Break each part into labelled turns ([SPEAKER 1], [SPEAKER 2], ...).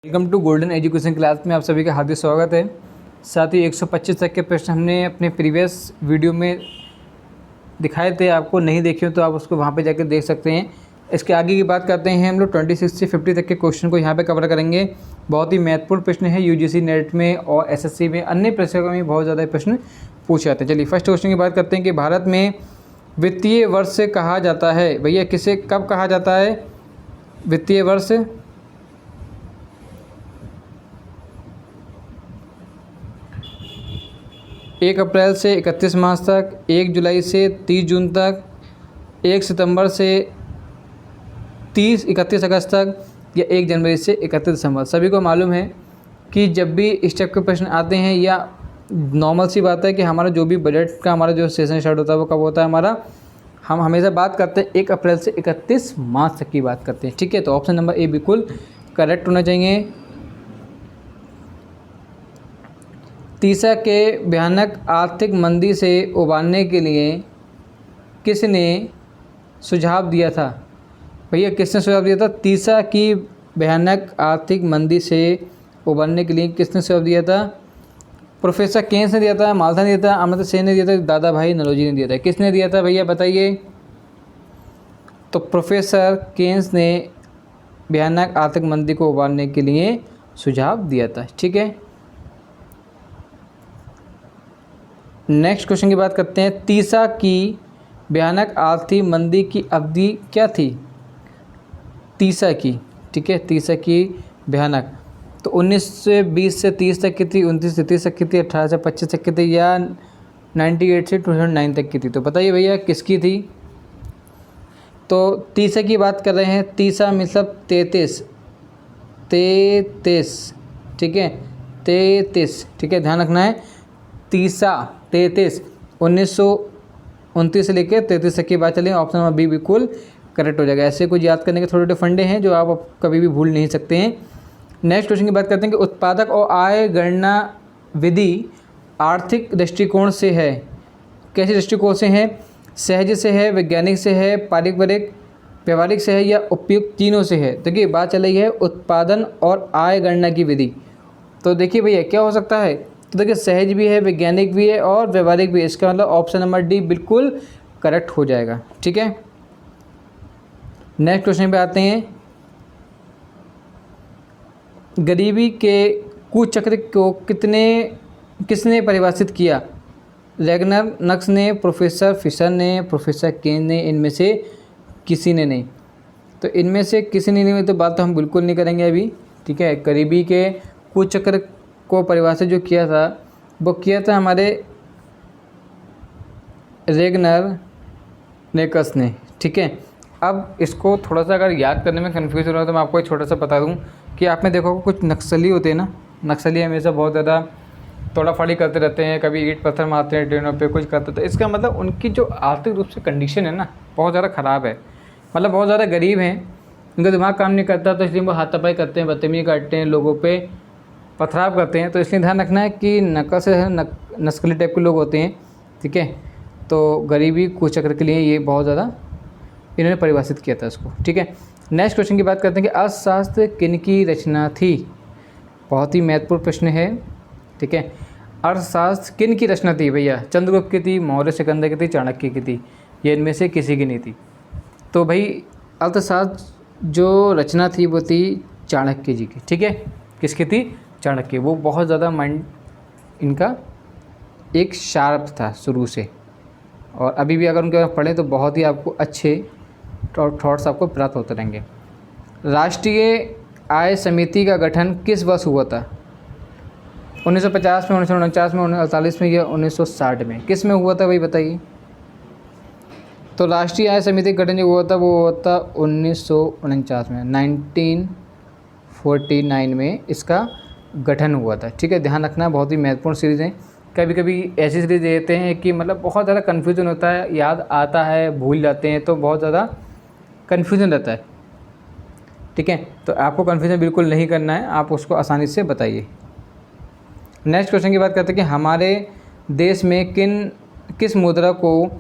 [SPEAKER 1] Welcome to Golden Education class में आप सभी का हार्दिक स्वागत है। साथ ही 125 तक के प्रश्न हमने अपने प्रीवियस वीडियो में दिखाए थे, आपको नहीं देखे हो तो आप उसको वहाँ पे जाकर देख सकते हैं। इसके आगे की बात करते हैं, हम लोग 26 से 50 तक के क्वेश्चन को यहाँ पे कवर करेंगे। बहुत ही महत्वपूर्ण प्रश्न है, यूजीसी नेट में और एसएससी में, अन्य परीक्षाओं में बहुत ज़्यादा प्रश्न पूछे जाते हैं। चलिए फर्स्ट क्वेश्चन की बात करते हैं कि भारत में वित्तीय वर्ष कहा जाता है। भैया किसे कब कहा जाता है वित्तीय वर्ष? 1 अप्रैल से 31 मार्च तक, 1 जुलाई से 30 जून तक, 1 सितंबर से 31 अगस्त तक, या 1 जनवरी से 31 दिसंबर। सभी को मालूम है कि जब भी इस टाइप के प्रश्न आते हैं, या नॉर्मल सी बात है कि हमारा जो भी बजट का हमारा जो सेशन स्टार्ट होता है वो कब होता है हमारा, हम हमेशा बात करते हैं 1 अप्रैल से 31 मार्च तक की बात करते हैं। ठीक है, तो ऑप्शन नंबर ए बिल्कुल करेक्ट होना चाहिए। तीसरा के भयानक आर्थिक मंदी से उबारने के लिए किसने सुझाव दिया था? भैया किसने सुझाव दिया था? तीसरा की भयानक आर्थिक मंदी से उबारने के लिए किसने सुझाव दिया था? प्रोफेसर केन्स ने दिया था, माल्था ने दिया था, अमर्त्य सेन ने दिया था, दादा भाई नौरोजी ने दिया था। किसने दिया था भैया बताइए? तो प्रोफेसर केन्स ने भयानक आर्थिक मंदी को उबारने के लिए सुझाव दिया था। ठीक है, नेक्स्ट क्वेश्चन की बात करते हैं। तीसरा की भयानक आर्थिक मंदी की अवधि क्या थी? तीसरा की, ठीक है, तीसरा की भयानक तो 1920 से 30 तक की थी, 29 से 30 तक की थी, 18 से 25 तक की थी, या 98 से 2009 तक की थी? तो बताइए भैया किसकी थी? तो तीसरा की बात कर रहे हैं। तीसरा मतलब 33, ठीक है, 33, ठीक है, ध्यान रखना है। तीसरा 33 1929 से लेकर 33 तक की बात चलें, ऑप्शन नंबर बी बिल्कुल करेक्ट हो जाएगा। ऐसे कुछ याद करने के थोड़े थोड़े फंडे हैं जो आप कभी भी भूल नहीं सकते हैं। नेक्स्ट क्वेश्चन की बात करते हैं कि उत्पादक और आय गणना विधि आर्थिक दृष्टिकोण से है। कैसे दृष्टिकोण से है? सहज से है, वैज्ञानिक से है, पारंपरिक व्यवहारिक से है, या उपयुक्त तीनों से है? देखिए बात चल रही है उत्पादन और आय गणना की विधि। तो देखिए भैया क्या हो सकता है, तो देखिए सहज भी है, वैज्ञानिक भी है और व्यवहारिक भी है। इसका मतलब ऑप्शन नंबर डी बिल्कुल करेक्ट हो जाएगा। ठीक है, नेक्स्ट क्वेश्चन पे आते हैं। गरीबी के कुचक्र को किसने परिभाषित किया? रैगनर नक्स ने, प्रोफेसर फिशर ने, प्रोफेसर केन ने, इनमें से किसी ने नहीं। तो इनमें से किसी ने नहीं, तो बात तो हम बिल्कुल नहीं करेंगे अभी। ठीक है, गरीबी के कुचक्र को परिभाषित जो किया था वो किया था हमारे रैगनर नेकस ने। ठीक है, अब इसको थोड़ा सा अगर याद करने में कन्फ्यूज हो रहा है तो मैं आपको एक छोटा सा बता दूं कि आपने देखो कुछ नक्सली होते हैं ना, नक्सली हमेशा बहुत ज़्यादा तोड़ाफाड़ी करते रहते हैं, कभी ईंट पत्थर मारते हैं ट्रेनों पे, कुछ करते। तो इसका मतलब उनकी जो आर्थिक रूप से कंडीशन है ना बहुत ज़्यादा ख़राब है, मतलब बहुत ज़्यादा गरीब हैं, उनका दिमाग काम नहीं करता, तो इसलिए वो हाथापाई करते हैं, बदतमीजी करते हैं, लोगों पे पथराव करते हैं। तो इसलिए ध्यान रखना है कि नकस नस्ली टाइप के लोग होते हैं। ठीक है, तो गरीबी कुचक्र के लिए ये बहुत ज़्यादा इन्होंने परिभाषित किया था इसको। ठीक है, नेक्स्ट क्वेश्चन की बात करते हैं कि अर्थशास्त्र किन की रचना थी? बहुत ही महत्वपूर्ण प्रश्न है। ठीक है, अर्थशास्त्र किन की रचना थी भैया? चंद्रगुप्त की थी, मौर्य सिकंदर की थी, चाणक्य की थी, ये इनमें से किसी की नहीं थी। तो भाई अर्थशास्त्र जो रचना थी वो थी चाणक्य जी की। ठीक है, किसकी थी? चाणक्य। वो बहुत ज़्यादा माइंड इनका एक शार्प था शुरू से, और अभी भी अगर उनके पढ़ें तो बहुत ही आपको अच्छे थॉट्स आपको प्राप्त होते रहेंगे। राष्ट्रीय आय समिति का गठन किस वर्ष हुआ था? 1950 में, 1949 में, 1948 में, या 1960 में? किस में हुआ था भाई बताइए? तो राष्ट्रीय आय समिति का गठन जो हुआ था वो हुआ था 1949 में, 1949 में इसका गठन हुआ था। ठीक है, ध्यान रखना, बहुत ही महत्वपूर्ण सीरीज़ है। कभी कभी ऐसी सीरीज देते हैं कि मतलब बहुत ज़्यादा कन्फ्यूजन होता है, याद आता है, भूल जाते हैं, तो बहुत ज़्यादा कन्फ्यूजन रहता है। ठीक है, तो आपको कन्फ्यूजन बिल्कुल नहीं करना है, आप उसको आसानी से बताइए। नेक्स्ट क्वेश्चन की बात करते हैं कि हमारे देश में किस मुद्रा को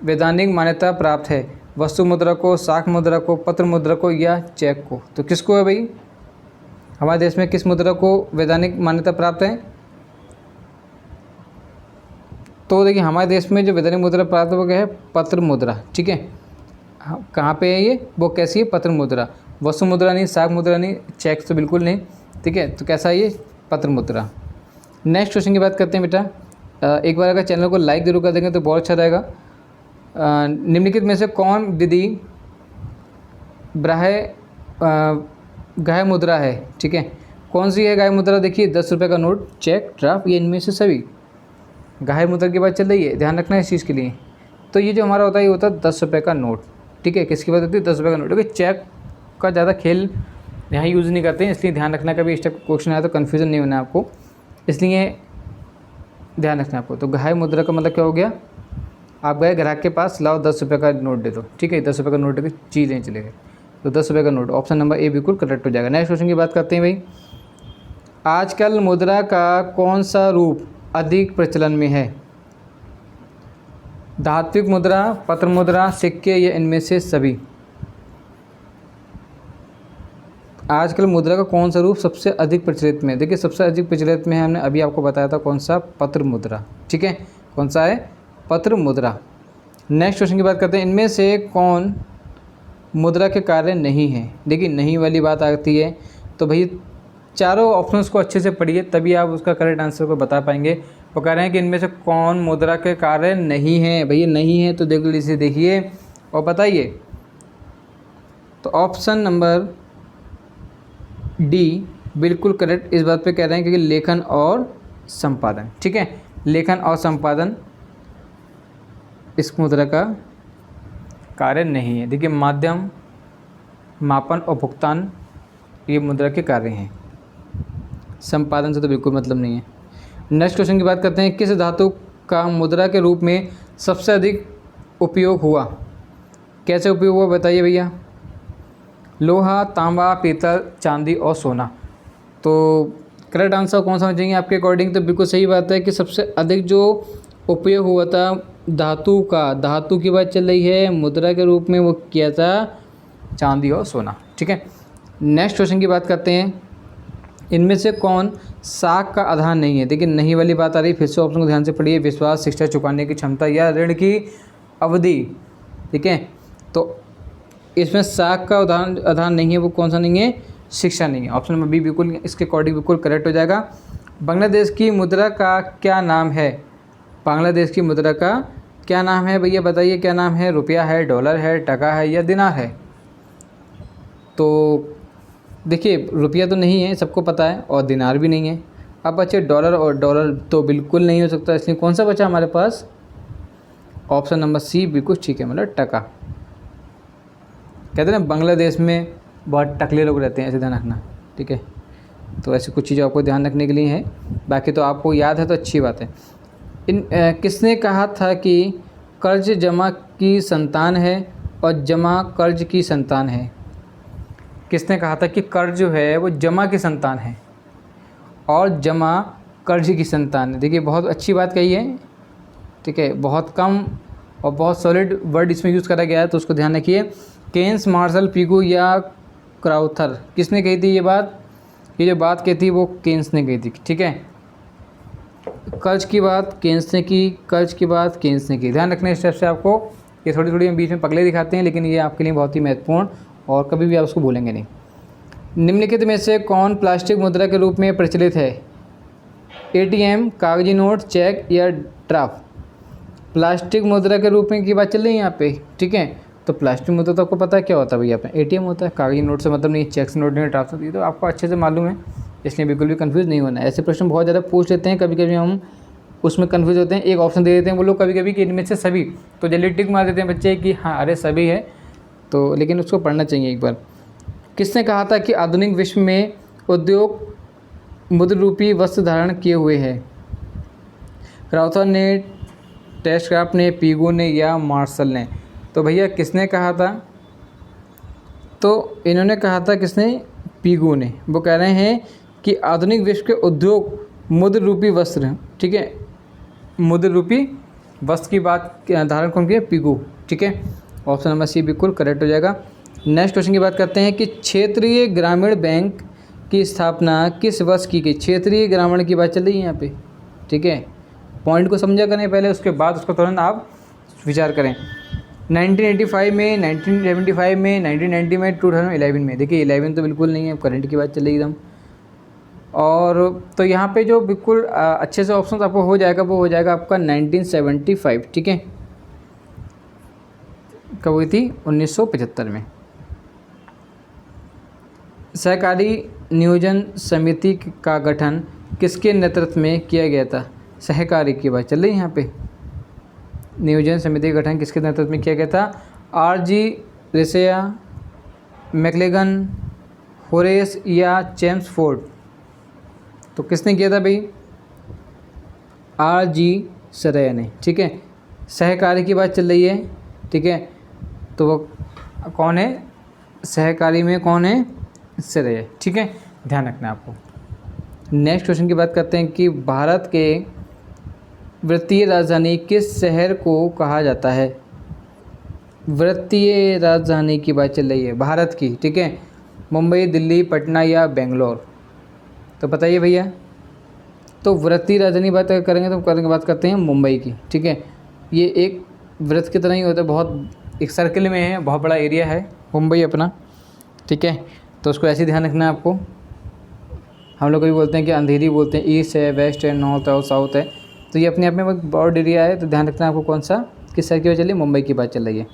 [SPEAKER 1] वैधानिक मान्यता प्राप्त है? वस्तु मुद्रा को, शाख मुद्रा को, पत्र मुद्रा को, या चेक को? तो किसको है भाई? हमारे देश में किस मुद्रा को वैधानिक मान्यता प्राप्त है? तो देखिए हमारे देश में जो वैधानिक मुद्रा प्राप्त हो गया है पत्र मुद्रा, ठीक है। कहाँ पे है ये, वो कैसी है? पत्र मुद्रा। वस्तु मुद्रा नहीं, साख मुद्रा नहीं, चेक तो बिल्कुल नहीं, ठीक है। तो कैसा है ये? पत्र मुद्रा। नेक्स्ट क्वेश्चन की बात करते हैं बेटा। एक बार अगर चैनल को लाइक जरूर कर देंगे तो बहुत अच्छा रहेगा। निम्नलिखित में से कौन विधि गाय मुद्रा है, ठीक है। कौन सी है गाय मुद्रा? देखिए 10 रुपये का नोट, चेक, ड्राफ्ट, ये इनमें से सभी गाय मुद्रा की बात चल रही है, ध्यान रखना है इस चीज़ के लिए। तो ये जो हमारा होता है ये होता है 10 रुपये का नोट, ठीक है। किसकी बात होती है? 10 रुपये का नोट। क्योंकि चेक का ज़्यादा खेल यहाँ यूज़ नहीं करते हैं, इसलिए ध्यान रखना, कभी इस टाइप का क्वेश्चन आया तो कन्फ्यूज़न नहीं होना आपको, इसलिए ध्यान रखना आपको। तो गाय मुद्रा का मतलब क्या हो गया? आप गए ग्राहक के पास, लाओ 10 रुपये का नोट दे दो, ठीक है। 10 रुपये का नोट देकर चीज़ नहीं चलेगा, तो 10 रुपये का नोट, ऑप्शन नंबर ए बिल्कुल करेक्ट हो जाएगा। नेक्स्ट क्वेश्चन की बात करते हैं भाई। आजकल मुद्रा का कौन सा रूप अधिक प्रचलन में है? धात्विक मुद्रा, पत्र मुद्रा, सिक्के या इनमें से सभी? आजकल मुद्रा का कौन सा रूप सबसे अधिक प्रचलित में? देखिए सबसे अधिक प्रचलित में है, हमने अभी आपको बताया था कौन सा? पत्र मुद्रा, ठीक है। कौन सा है? पत्र मुद्रा। नेक्स्ट क्वेश्चन की बात करते हैं। इनमें से कौन मुद्रा के कार्य नहीं है? देखिए नहीं वाली बात आती है तो भाई चारों ऑप्शंस को अच्छे से पढ़िए, तभी आप उसका करेक्ट आंसर को बता पाएंगे। वो कह रहे हैं कि इनमें से कौन मुद्रा के कार्य नहीं है? भैया नहीं है तो देख लीजिए, देखिए और बताइए। तो ऑप्शन नंबर डी बिल्कुल करेक्ट इस बात पे कह रहे हैं, क्योंकि लेखन और संपादन, ठीक है। लेखन और संपादन इस मुद्रा का कार्य नहीं है। देखिए माध्यम, मापन और भुगतान ये मुद्रा के कार्य हैं, संपादन से तो बिल्कुल मतलब नहीं है। नेक्स्ट क्वेश्चन की बात करते हैं। किस धातु का मुद्रा के रूप में सबसे अधिक उपयोग हुआ? कैसे उपयोग हुआ बताइए भैया? लोहा, तांबा, पीतल, चांदी और सोना। तो करेक्ट आंसर कौन समझेंगे आपके अकॉर्डिंग? तो बिल्कुल सही बात है कि सबसे अधिक जो उपयोग हुआ था धातु का, धातु की बात चल रही है, मुद्रा के रूप में वो किया था चांदी और सोना, ठीक है। नेक्स्ट क्वेश्चन की बात करते हैं। इनमें से कौन साख का आधार नहीं है? देखिए नहीं वाली बात आ रही, फिर से ऑप्शन को ध्यान से पढ़िए। विश्वास, शिक्षा चुकाने की क्षमता या ऋण की अवधि, ठीक है। तो इसमें साख का आधार नहीं है, वो कौन सा नहीं है? शिक्षा नहीं है। ऑप्शन नंबर बी बिल्कुल इसके अकॉर्डिंग बिल्कुल करेक्ट हो जाएगा। बांग्लादेश की मुद्रा का क्या नाम है? बांग्लादेश की मुद्रा का क्या नाम है भैया बताइए? क्या नाम है? रुपया है, डॉलर है, टका है या दिनार है? तो देखिए रुपया तो नहीं है, सबको पता है, और दिनार भी नहीं है। अब बचे डॉलर, और डॉलर तो बिल्कुल नहीं हो सकता, इसलिए कौन सा बचा हमारे पास? ऑप्शन नंबर सी बिल्कुल ठीक है, मतलब टका। कहते हैं ना बांग्लादेश में बहुत टकले लोग रहते हैं, ऐसे ध्यान रखना, ठीक है। तो ऐसी कुछ चीज़ें आपको ध्यान रखने के लिए है, बाकी तो आपको याद है तो अच्छी बात है। किसने कहा था कि कर्ज जमा की संतान है और जमा कर्ज की संतान है? किसने कहा था कि कर्ज जो है वो जमा की संतान है और जमा कर्ज की संतान है? देखिए बहुत अच्छी बात कही है, ठीक है। बहुत कम और बहुत सॉलिड वर्ड इसमें यूज़ करा गया है, तो उसको ध्यान रखिए। केन्स, मार्शल, पिगू या क्राउथर, किसने कही थी ये बात? ये जो बात कही थी वो केन्स ने कही थी, ठीक है। कर्ज की बात केन्स ने की, कर्ज की बात केन्स ने की। ध्यान रखने इस स्टेप से आपको, ये थोड़ी थोड़ी हम बीच में पगले दिखाते हैं, लेकिन ये आपके लिए बहुत ही महत्वपूर्ण और कभी भी आप उसको भूलेंगे नहीं। निम्नलिखित में से कौन प्लास्टिक मुद्रा के रूप में प्रचलित है? एटीएम, कागजी नोट, चेक या ड्राफ्ट? प्लास्टिक मुद्रा के रूप में की बात चल रही है यहाँ पे, ठीक है। तो प्लास्टिक मुद्रा तो आपको पता है क्या होता है भैया? अपना एटीएम होता है, कागजी नोट से मतलब नहीं, चेक से नोट नहीं, ड्राफ्ट होती है, तो आपको अच्छे से मालूम है, इसलिए बिल्कुल भी कंफ्यूज नहीं होना है। ऐसे प्रश्न बहुत ज़्यादा पूछ लेते हैं, कभी कभी हम उसमें कंफ्यूज होते हैं। एक ऑप्शन दे देते हैं वो लोग कभी कभी कि इनमें से सभी, तो जल्दी टिक मार देते हैं बच्चे कि हाँ अरे सभी है, तो लेकिन उसको पढ़ना चाहिए एक बार। किसने कहा था कि आधुनिक विश्व में उद्योग मुद्रा रूपी वस्त्र धारण किए हुए है? क्राउथर ने, टेस्टक्राफ्ट ने, पीगू ने या मार्शल ने? तो भैया किसने कहा था? तो इन्होंने कहा था, किसने? पीगू ने। वो कह रहे हैं कि आधुनिक विश्व के उद्योग मुद्रा रूपी वस्त्र, ठीक है, मुद्रा रूपी वस्त्र की बात धारण कौन किया? पीगू, ठीक है। ऑप्शन नंबर सी बिल्कुल करेक्ट हो जाएगा। नेक्स्ट क्वेश्चन की बात करते हैं कि क्षेत्रीय ग्रामीण बैंक की स्थापना किस वर्ष की गई? क्षेत्रीय ग्रामीण की बात चल रही है यहाँ पे, ठीक है। पॉइंट को समझा करें पहले, उसके बाद उसको तुरंत आप विचार करें। 1985 में, 1975 में, 1990 में, 2011 में। देखिए 11 तो बिल्कुल नहीं है, करंट की बात चल रही एकदम। और तो यहाँ पे जो बिल्कुल अच्छे से ऑप्शन आपको हो जाएगा वो हो जाएगा आपका 1975, ठीक है। कब हुई थी? 1975 में। सहकारी नियोजन समिति का गठन किसके नेतृत्व में किया गया था? सहकारी की बात चल रही है यहाँ पे। नियोजन समिति का गठन किसके नेतृत्व में किया गया था? आर.जी. रेसिया, मैक्लेगन, होरेस या चेम्सफोर्ड? तो किसने किया था भाई? आर.जी. रेसिया ने, ठीक है। सहकारी की बात चल रही है, ठीक है। तो वो कौन है? सहकारी में कौन है? रेसिया, ठीक है। ध्यान रखना आपको। नेक्स्ट क्वेश्चन की बात करते हैं कि भारत के वित्तीय राजधानी किस शहर को कहा जाता है? वित्तीय राजधानी की बात चल रही है भारत की, ठीक है। मुंबई, दिल्ली, पटना या बेंगलोर? तो बताइए भैया। तो वित्तीय राजधानी बात करेंगे तो बात करते हैं मुंबई की, ठीक है। ये एक वृत्त की तरह ही होता है, बहुत एक सर्कल में है, बहुत बड़ा एरिया है मुंबई अपना, ठीक है। तो उसको ऐसे ध्यान रखना है आपको। हम लोग कभी बोलते हैं कि अंधेरी बोलते हैं, ईस्ट है, वेस्ट है, नॉर्थ है और साउथ है। तो ये अपने आप में बहुत ब्रॉड एरिया है, तो ध्यान रखना है आपको कौन सा किस शहर की बात चल रही है? मुंबई की बात चल रही है।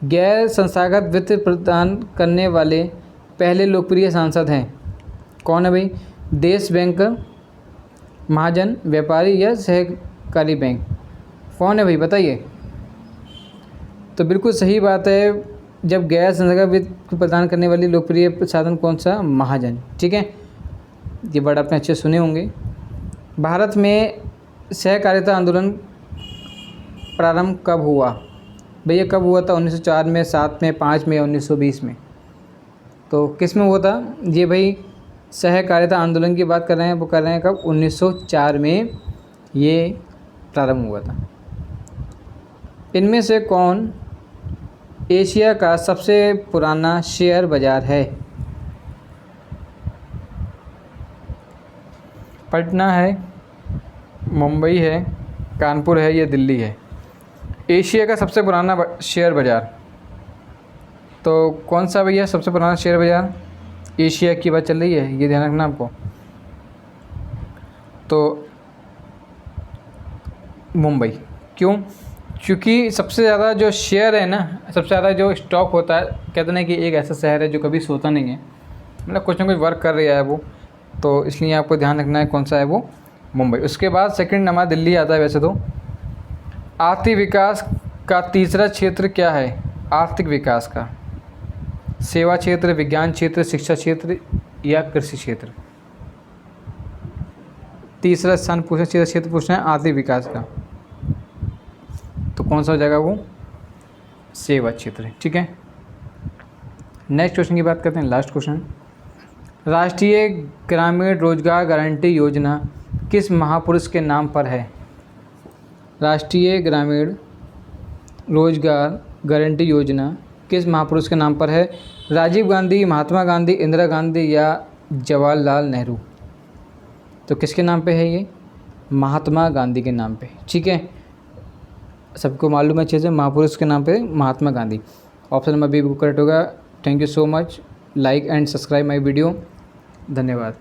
[SPEAKER 1] गैर संस्थागत वित्त प्रदान करने वाले पहले लोकप्रिय सांसद हैं कौन है भाई? देश बैंक, महाजन, व्यापारी या सहकारी बैंक? कौन है भाई बताइए। तो बिल्कुल सही बात है। जब गैर संस्थागत वित्त प्रदान करने वाली लोकप्रिय साधन कौन सा? महाजन, ठीक है। ये वर्ड आपने अच्छे सुने होंगे। भारत में सहकारिता आंदोलन प्रारंभ कब हुआ? भैया कब हुआ था? 1904 में, 7 में, 5 में, 1920 में? तो किस में हुआ था ये भाई? सहकारिता आंदोलन की बात कर रहे हैं, वो कर रहे हैं कब? 1904 में ये प्रारंभ हुआ था। इनमें से कौन एशिया का सबसे पुराना शेयर बाज़ार है? पटना है, मुंबई है, कानपुर है या दिल्ली है? एशिया का सबसे पुराना शेयर बाज़ार तो कौन सा भैया सबसे पुराना शेयर बाज़ार? एशिया की बात चल रही है, ये ध्यान रखना आपको। तो मुंबई। क्यों? क्योंकि सबसे ज़्यादा जो शेयर है ना, सबसे ज़्यादा जो स्टॉक होता है, कहते हैं कि एक ऐसा शहर है जो कभी सोता नहीं है, मतलब कुछ ना कुछ वर्क कर रहा है वो, तो इसलिए आपको ध्यान रखना है कौन सा है वो? मुंबई। उसके बाद सेकंड नंबर दिल्ली आता है वैसे तो। आर्थिक विकास का तीसरा क्षेत्र क्या है? आर्थिक विकास का सेवा क्षेत्र, विज्ञान क्षेत्र, शिक्षा क्षेत्र या कृषि क्षेत्र? तीसरा स्थान पूछना, तीसरा क्षेत्र पूछना है आर्थिक विकास का, तो कौन सा हो जाएगा वो? सेवा क्षेत्र, ठीक है। नेक्स्ट क्वेश्चन की बात करते हैं, लास्ट क्वेश्चन। राष्ट्रीय ग्रामीण रोजगार गारंटी योजना किस महापुरुष के नाम पर है? राष्ट्रीय ग्रामीण रोजगार गारंटी योजना किस महापुरुष के नाम पर है? राजीव गांधी, महात्मा गांधी, इंदिरा गांधी या जवाहरलाल नेहरू? तो किसके नाम पे है ये? महात्मा गांधी के नाम पे, ठीक है। सबको मालूम है अच्छे से, महापुरुष के नाम पे Mahatma Gandhi. Option number B correct होगा। Thank you so much. Like and subscribe my video. धन्यवाद।